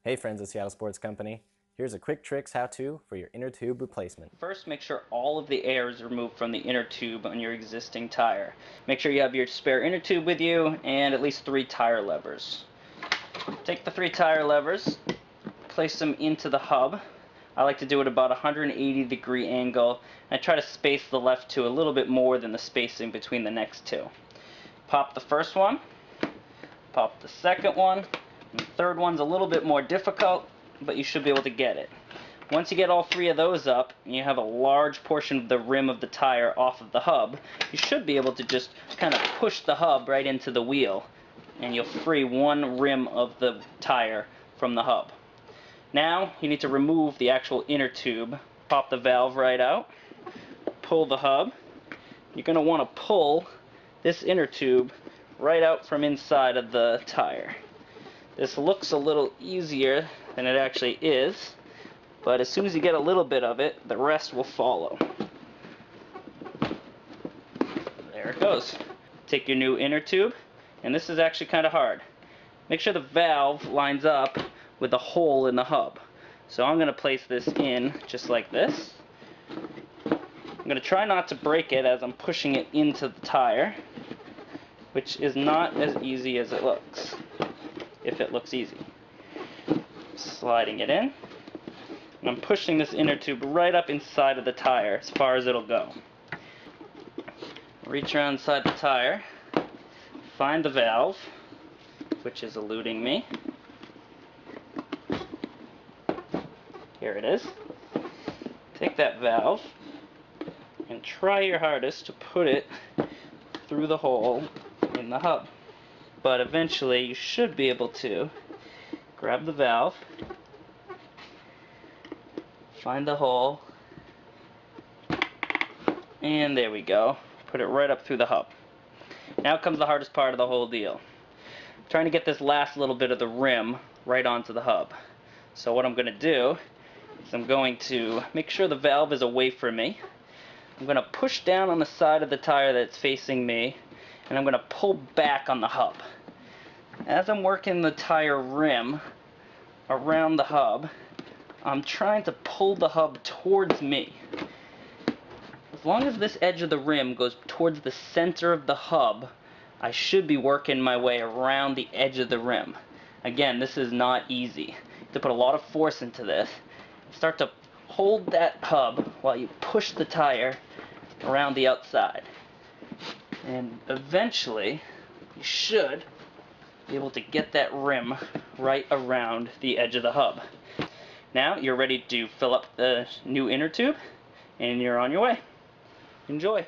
Hey friends of Seattle Sports Company, here's a quick tricks how-to for your inner tube replacement. First, make sure all of the air is removed from the inner tube on your existing tire. Make sure you have your spare inner tube with you and at least 3 tire levers. Take the 3 tire levers, place them into the hub. I like to do it about a 180-degree angle. I try to space the left two a little bit more than the spacing between the next two. Pop the first one, pop the second one. The third one's a little bit more difficult, but you should be able to get it. Once you get all 3 of those up, and you have a large portion of the rim of the tire off of the hub, you should be able to just kind of push the hub right into the wheel, and you'll free one rim of the tire from the hub. Now, you need to remove the actual inner tube. Pop the valve right out, pull the hub. You're going to want to pull this inner tube right out from inside of the tire. This looks a little easier than it actually is, but as soon as you get a little bit of it, the rest will follow. There it goes. Take your new inner tube, and this is actually kind of hard. Make sure the valve lines up with the hole in the hub. So I'm going to place this in just like this. I'm going to try not to break it as I'm pushing it into the tire, which is not as easy as it looks. If it looks easy. Sliding it in, and I'm pushing this inner tube right up inside of the tire as far as it'll go. Reach around inside the tire, find the valve, which is eluding me. Here it is. Take that valve and try your hardest to put it through the hole in the hub. But eventually you should be able to grab the valve, find the hole, and there we go. Put it right up through the hub. Now comes the hardest part of the whole deal. I'm trying to get this last little bit of the rim right onto the hub. So what I'm going to do is I'm going to make sure the valve is away from me. I'm going to push down on the side of the tire that's facing me, and I'm going to pull back on the hub. As I'm working the tire rim around the hub, I'm trying to pull the hub towards me. As long as this edge of the rim goes towards the center of the hub, I should be working my way around the edge of the rim. Again, this is not easy. You have to put a lot of force into this. Start to hold that hub while you push the tire around the outside. And eventually, you should be able to get that rim right around the edge of the hub. Now you're ready to fill up the new inner tube, and you're on your way. Enjoy!